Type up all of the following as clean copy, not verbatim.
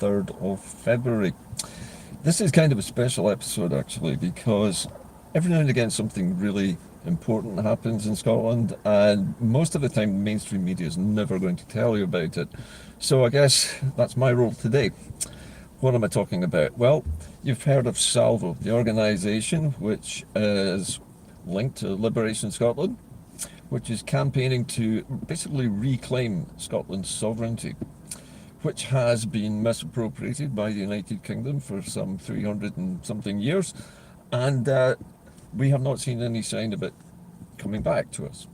3rd of February. This is kind of a special episode actually because every now and again something really important happens in Scotland, and most of the time mainstream media is never going to tell you about it. So I guess that's my role today. What am I talking about? Well, you've heard of Salvo, the organisation which is linked to Liberation Scotland, which is campaigning to basically reclaim Scotland's sovereignty, which has been misappropriated by the United Kingdom for some 300 and something years, and we have not seen any sign of it coming back to us.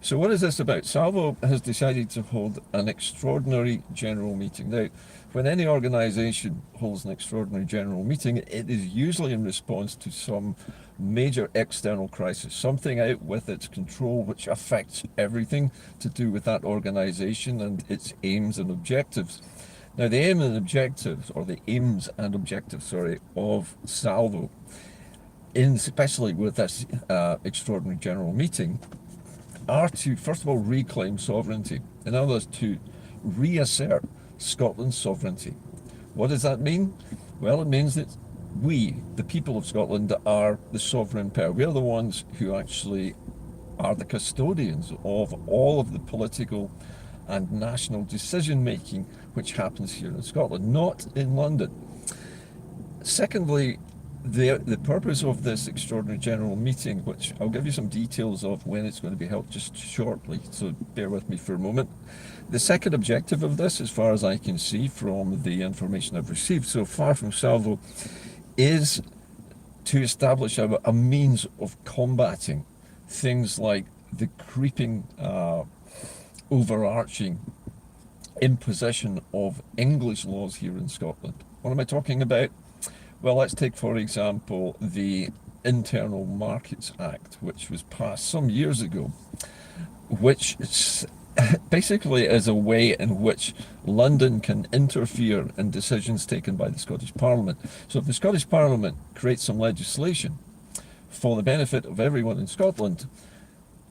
So what is this about? Salvo has decided to hold an extraordinary general meeting. Now, when any organisation holds an extraordinary general meeting, it is usually in response to some major external crisis, something out with its control which affects everything to do with that organisation and its aims and objectives. Now, the aims and objectives, of Salvo, especially with this extraordinary general meeting, are to, first of all, reclaim sovereignty. In other words, to reassert Scotland's sovereignty. What does that mean? Well, it means that we, the people of Scotland, are the sovereign power. We are the ones who actually are the custodians of all of the political and national decision making which happens here in Scotland, not in London. Secondly, the purpose of this extraordinary general meeting, which I'll give you some details of when it's going to be held just shortly, so bear with me for a moment. The second objective of this, as far as I can see from the information I've received so far from Salvo, is to establish a means of combating things like the creeping, overarching imposition of English laws here in Scotland. What am I talking about? Well, let's take, for example, the Internal Markets Act, which was passed some years ago, which basically is a way in which London can interfere in decisions taken by the Scottish Parliament. So if the Scottish Parliament creates some legislation for the benefit of everyone in Scotland,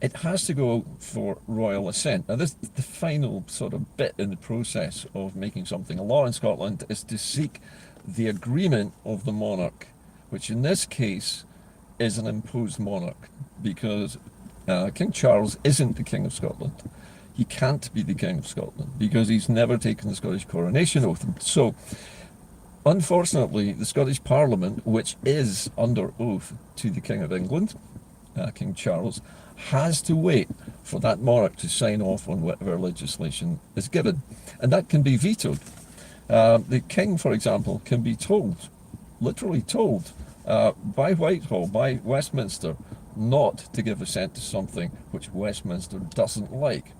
it has to go for royal assent. Now, this the final sort of bit in the process of making something a law in Scotland is to seek the agreement of the monarch, which in this case is an imposed monarch, because King Charles isn't the King of Scotland. He can't be the King of Scotland because he's never taken the Scottish coronation oath. So, unfortunately, the Scottish Parliament, which is under oath to the King of England, King Charles, has to wait for that monarch to sign off on whatever legislation is given. And that can be vetoed. The King, for example, can be told, literally told, by Whitehall, by Westminster, not to give assent to something which Westminster doesn't like.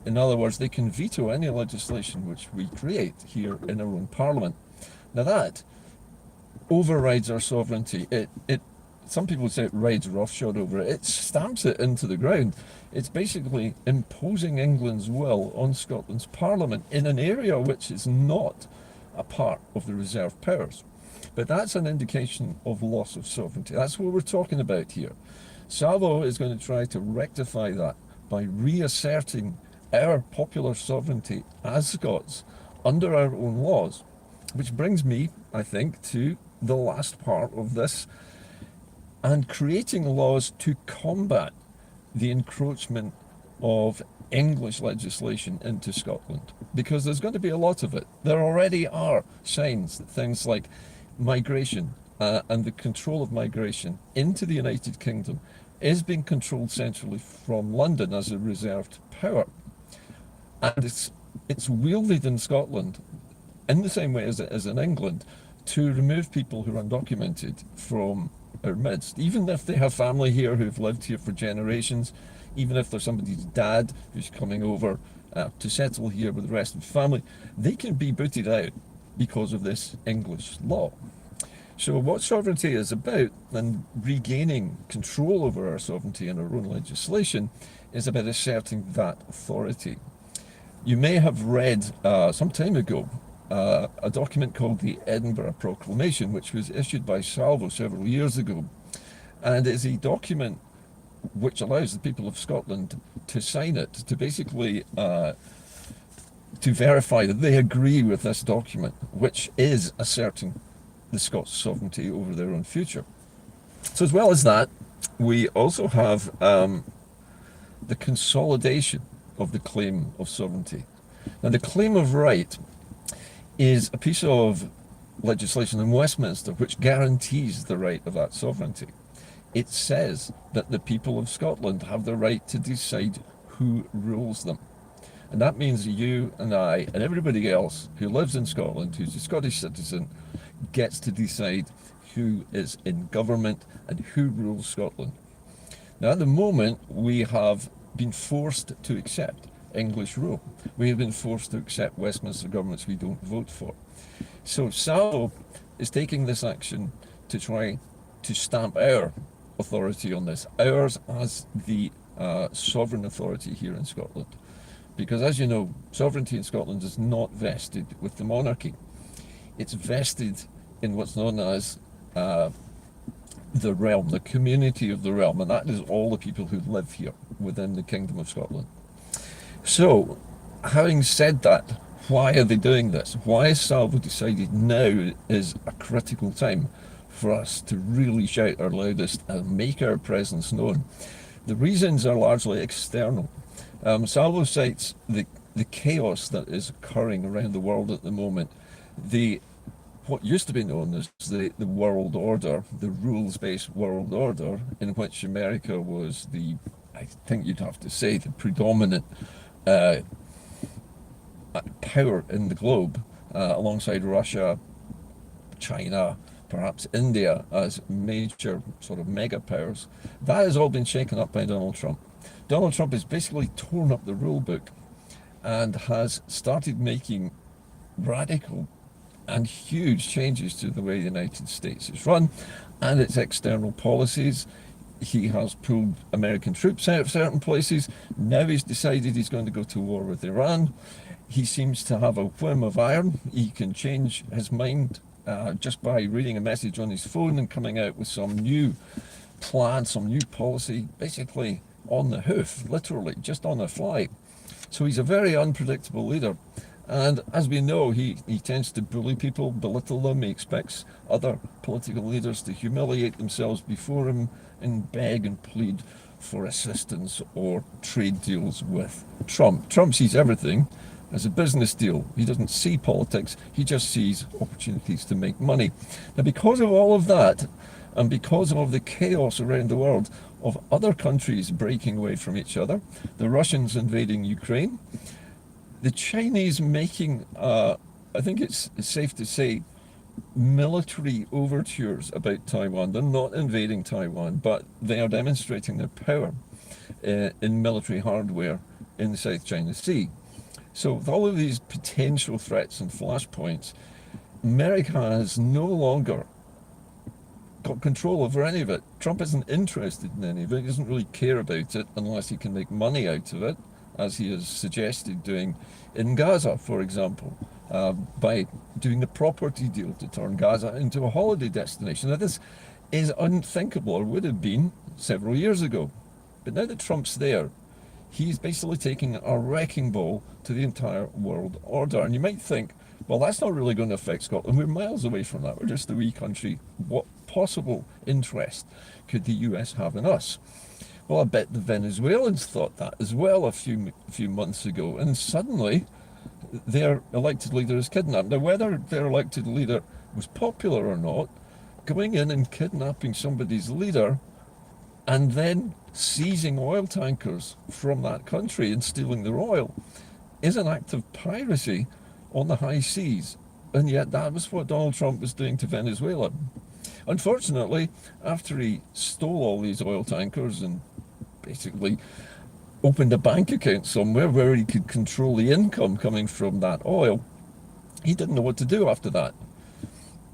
In other words, they can veto any legislation which we create here in our own Parliament. Now that overrides our sovereignty. Some people say it rides roughshod over it. It stamps it into the ground. It's basically imposing England's will on Scotland's Parliament in an area which is not a part of the reserved powers. But that's an indication of loss of sovereignty. That's what we're talking about here. Salvo is going to try to rectify that by reasserting our popular sovereignty as Scots under our own laws. Which brings me, I think, to the last part of this, and creating laws to combat the encroachment of English legislation into Scotland, because there's going to be a lot of it. There already are signs that things like migration and the control of migration into the United Kingdom is being controlled centrally from London as a reserved power. And it's wielded in Scotland in the same way as it is in England to remove people who are undocumented from our midst, even if they have family here who've lived here for generations, even if there's somebody's dad who's coming over to settle here with the rest of the family, they can be booted out because of this English law. So what sovereignty is about, and regaining control over our sovereignty and our own legislation, is about asserting that authority. You may have read some time ago a document called the Edinburgh Proclamation, which was issued by Salvo several years ago, and is a document which allows the people of Scotland to sign it, to basically to verify that they agree with this document, which is asserting the Scots' sovereignty over their own future. So as well as that, we also have the consolidation of the claim of sovereignty. Now, the claim of right is a piece of legislation in Westminster which guarantees the right of that sovereignty. It says that the people of Scotland have the right to decide who rules them. And that means you and I and everybody else who lives in Scotland, who's a Scottish citizen, gets to decide who is in government and who rules Scotland. Now, at the moment, we have been forced to accept English rule. We have been forced to accept Westminster governments we don't vote for. So Salvo is taking this action to try to stamp our authority on this, ours as the sovereign authority here in Scotland. Because as you know, sovereignty in Scotland is not vested with the monarchy. It's vested in what's known as the realm, the community of the realm, and that is all the people who live here within the Kingdom of Scotland. So, having said that, why are they doing this? Why has Salvo decided now is a critical time for us to really shout our loudest and make our presence known? The reasons are largely external. Salvo cites the chaos that is occurring around the world at the moment. What used to be known as the world order, the rules-based world order, in which America was I think you'd have to say, the predominant power in the globe, alongside Russia, China, perhaps India as major sort of mega powers. That has all been shaken up by Donald Trump. Donald Trump has basically torn up the rule book and has started making radical and huge changes to the way the United States is run and its external policies. He has pulled American troops out of certain places. Now he's decided he's going to go to war with Iran. He seems to have a whim of iron. He can change his mind just by reading a message on his phone and coming out with some new plan, some new policy, basically on the hoof, literally, just on the fly. So he's a very unpredictable leader. And as we know, he tends to bully people, belittle them. He expects other political leaders to humiliate themselves before him and beg and plead for assistance or trade deals with Trump. Trump sees everything as a business deal. He doesn't see politics, he just sees opportunities to make money. Now, because of all of that, and because of the chaos around the world of other countries breaking away from each other, the Russians invading Ukraine, the Chinese making, I think it's safe to say, military overtures about Taiwan. They're not invading Taiwan, but they are demonstrating their power in military hardware in the South China Sea. So with all of these potential threats and flashpoints, America has no longer got control over any of it. Trump isn't interested in any of it. He doesn't really care about it unless he can make money out of it, as he has suggested doing in Gaza, for example, by doing the property deal to turn Gaza into a holiday destination. Now, this is unthinkable, or would have been several years ago. But now that Trump's there, he's basically taking a wrecking ball to the entire world order. And you might think, well, that's not really going to affect Scotland. We're miles away from that. We're just a wee country. What possible interest could the US have in us? Well, I bet the Venezuelans thought that as well a few months ago. And suddenly, their elected leader is kidnapped. Now, whether their elected leader was popular or not, going in and kidnapping somebody's leader and then seizing oil tankers from that country and stealing their oil is an act of piracy on the high seas. And yet that was what Donald Trump was doing to Venezuela. Unfortunately, after he stole all these oil tankers and basically opened a bank account somewhere where he could control the income coming from that oil, he didn't know what to do after that.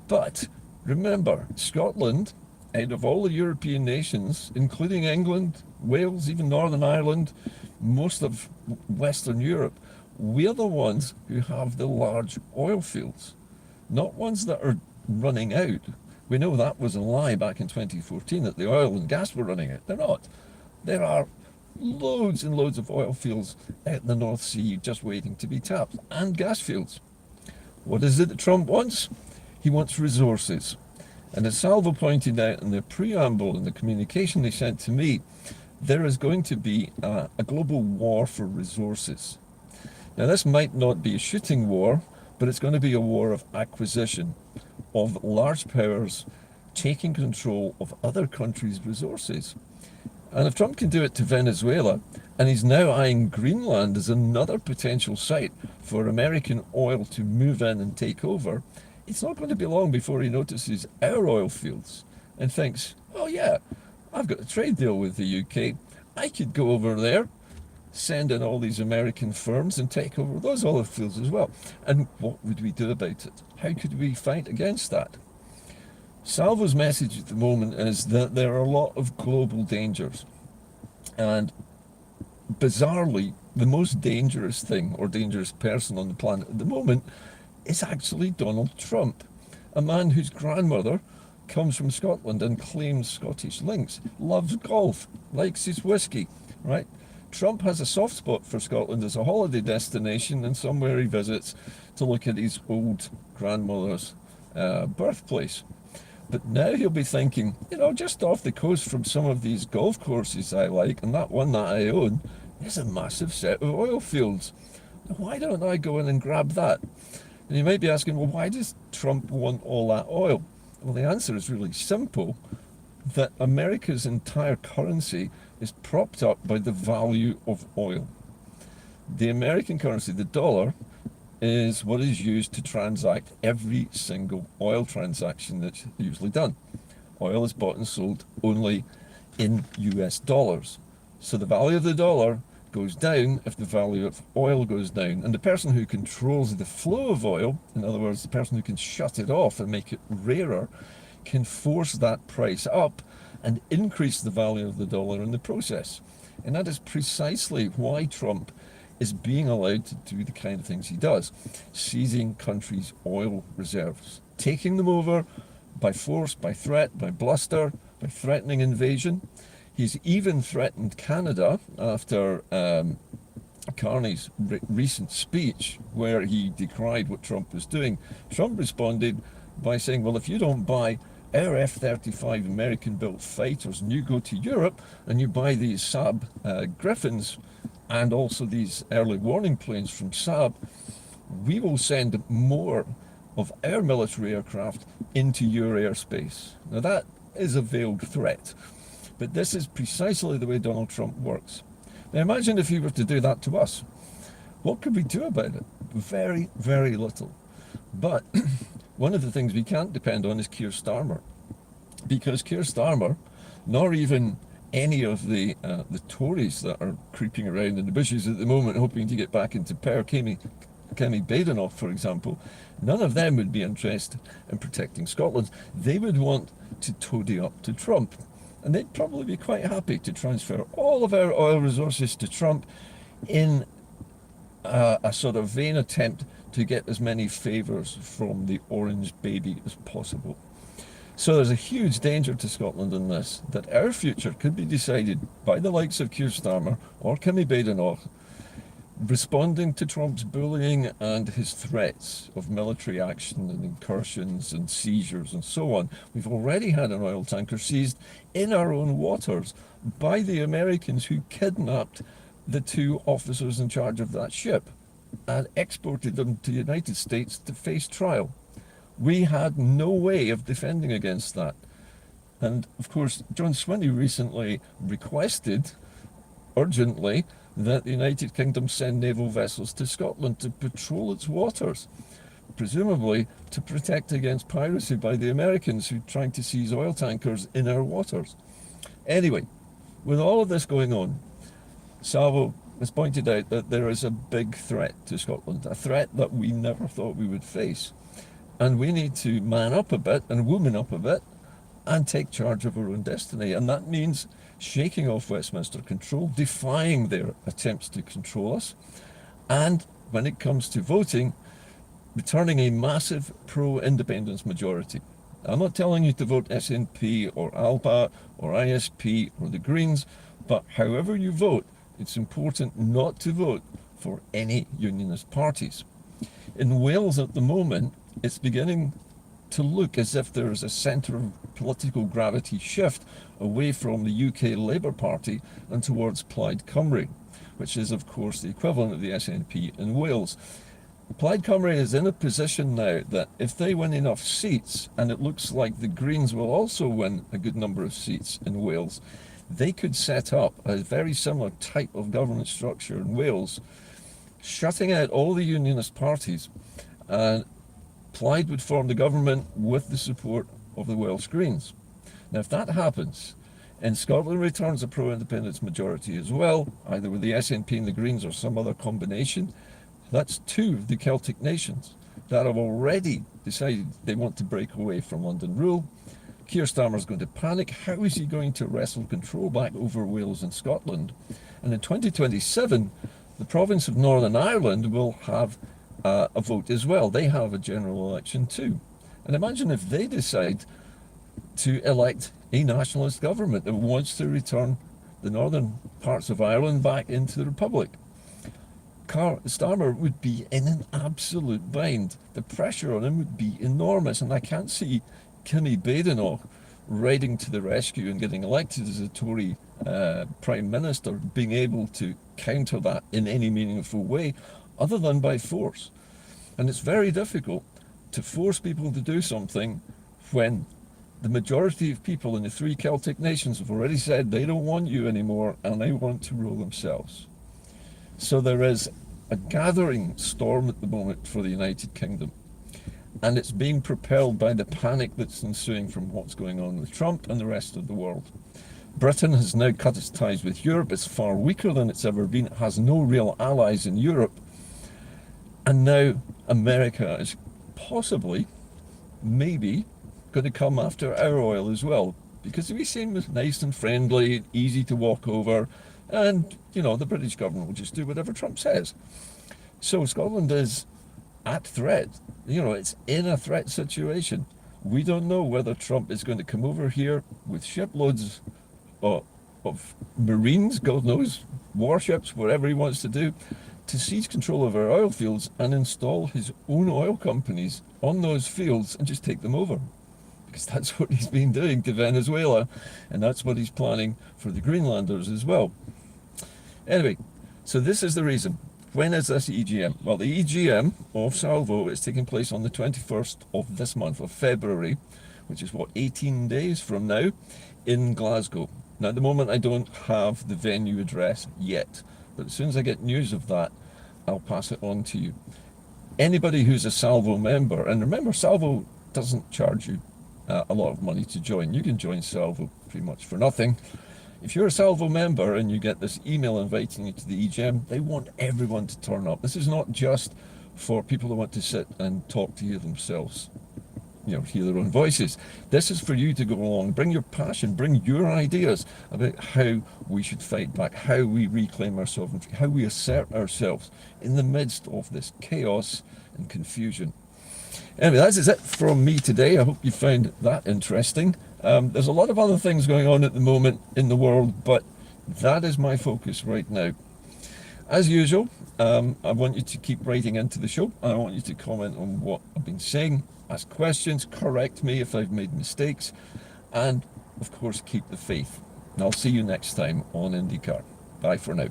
But remember, Scotland, out of all the European nations, including England, Wales, even Northern Ireland, most of Western Europe, we're the ones who have the large oil fields, not ones that are running out. We know that was a lie back in 2014, that the oil and gas were running out. They're not. There are loads and loads of oil fields out in the North Sea just waiting to be tapped, and gas fields. What is it that Trump wants? He wants resources. And as Salvo pointed out in the preamble in the communication they sent to me, there is going to be a global war for resources. Now, this might not be a shooting war, but it's going to be a war of acquisition, of large powers taking control of other countries' resources. And if Trump can do it to Venezuela, and he's now eyeing Greenland as another potential site for American oil to move in and take over, it's not going to be long before he notices our oil fields and thinks, oh yeah, I've got a trade deal with the UK. I could go over there, send in all these American firms and take over those oil fields as well. And what would we do about it? How could we fight against that? Salvo's message at the moment is that there are a lot of global dangers. And bizarrely, the most dangerous thing or dangerous person on the planet at the moment is actually Donald Trump, a man whose grandmother comes from Scotland and claims Scottish links, loves golf, likes his whiskey, right? Trump has a soft spot for Scotland as a holiday destination and somewhere he visits to look at his old grandmother's birthplace. But now he'll be thinking, just off the coast from some of these golf courses I like, and that one that I own, is a massive set of oil fields. Why don't I go in and grab that? And you might be asking, well, why does Trump want all that oil? Well, the answer is really simple, that America's entire currency is propped up by the value of oil. The American currency, the dollar, is what is used to transact every single oil transaction that's usually done. Oil is bought and sold only in US dollars. So the value of the dollar goes down if the value of oil goes down. And the person who controls the flow of oil, in other words, the person who can shut it off and make it rarer, can force that price up and increase the value of the dollar in the process. And that is precisely why Trump is being allowed to do the kind of things he does, seizing countries' oil reserves, taking them over by force, by threat, by bluster, by threatening invasion. He's even threatened Canada after Carney's recent speech where he decried what Trump was doing. Trump responded by saying, well, if you don't buy our F-35 American-built fighters and you go to Europe and you buy these Saab Griffins and also these early warning planes from Saab, we will send more of our military aircraft into your airspace. Now that is a veiled threat, but this is precisely the way Donald Trump works. Now imagine if he were to do that to us. What could we do about it? Very, very little. But one of the things we can't depend on is Keir Starmer, because Keir Starmer, nor even any of the Tories that are creeping around in the bushes at the moment hoping to get back into power, Kemi Badenoch, for example, none of them would be interested in protecting Scotland. They would want to toady up to Trump. And they'd probably be quite happy to transfer all of our oil resources to Trump in a sort of vain attempt to get as many favours from the orange baby as possible. So there's a huge danger to Scotland in this, that our future could be decided by the likes of Keir Starmer or Kemi Badenoch, responding to Trump's bullying and his threats of military action and incursions and seizures and so on. We've already had an oil tanker seized in our own waters by the Americans who kidnapped the two officers in charge of that ship and exported them to the United States to face trial. We had no way of defending against that. And of course, John Swinney recently requested urgently that the United Kingdom send naval vessels to Scotland to patrol its waters, presumably to protect against piracy by the Americans who are trying to seize oil tankers in our waters. Anyway, with all of this going on, Salvo has pointed out that there is a big threat to Scotland, a threat that we never thought we would face. And we need to man up a bit and woman up a bit and take charge of our own destiny. And that means shaking off Westminster control, defying their attempts to control us, and when it comes to voting, returning a massive pro-independence majority. I'm not telling you to vote SNP or ALBA or ISP or the Greens. But however you vote, it's important not to vote for any unionist parties. In Wales at the moment, it's beginning to look as if there is a centre of political gravity shift away from the UK Labour Party and towards Plaid Cymru, which is of course the equivalent of the SNP in Wales. Plaid Cymru is in a position now that if they win enough seats, and it looks like the Greens will also win a good number of seats in Wales, they could set up a very similar type of government structure in Wales, shutting out all the unionist parties, and Plaid would form the government with the support of the Welsh Greens. Now, if that happens, and Scotland returns a pro-independence majority as well, either with the SNP and the Greens or some other combination, that's two of the Celtic nations that have already decided they want to break away from London rule. Keir Starmer's going to panic. How is he going to wrestle control back over Wales and Scotland? And in 2027, the province of Northern Ireland will have a vote as well. They have a general election too. And imagine if they decide to elect a nationalist government that wants to return the northern parts of Ireland back into the Republic. Starmer would be in an absolute bind. The pressure on him would be enormous, and I can't see Kimi Badenoch riding to the rescue and getting elected as a Tory Prime Minister, being able to counter that in any meaningful way other than by force. And it's very difficult to force people to do something when the majority of people in the three Celtic nations have already said they don't want you anymore and they want to rule themselves. So there is a gathering storm at the moment for the United Kingdom, and it's being propelled by the panic that's ensuing from what's going on with Trump and the rest of the world. Britain has now cut its ties with Europe. It's far weaker than it's ever been. It has no real allies in Europe. And now America is possibly, maybe, going to come after our oil as well, because we seem nice and friendly, easy to walk over, and, you know, the British government will just do whatever Trump says. So Scotland is at threat. You know, it's in a threat situation. We don't know whether Trump is going to come over here with shiploads of Marines, God knows, warships, whatever he wants to do, to seize control of our oil fields and install his own oil companies on those fields and just take them over. Because that's what he's been doing to Venezuela, and that's what he's planning for the Greenlanders as well. Anyway, so this is the reason. When is this EGM? Well, the EGM of Salvo is taking place on the 21st of this month, of February, which is, 18 days from now, in Glasgow. Now, at the moment, I don't have the venue address yet, but as soon as I get news of that, I'll pass it on to you. Anybody who's a Salvo member, and remember, Salvo doesn't charge you a lot of money to join. You can join Salvo pretty much for nothing. If you're a Salvo member and you get this email inviting you to the EGM, they want everyone to turn up. This is not just for people who want to sit and talk to you themselves, you know, hear their own voices. This is for you to go along, bring your passion, bring your ideas about how we should fight back, how we reclaim our sovereignty, how we assert ourselves in the midst of this chaos and confusion. Anyway, that is it from me today. I hope you found that interesting. There's a lot of other things going on at the moment in the world, but that is my focus right now. As usual, I want you to keep writing into the show. I want you to comment on what I've been saying, ask questions, correct me if I've made mistakes, and of course keep the faith. And I'll see you next time on Inde-Car. Bye for now.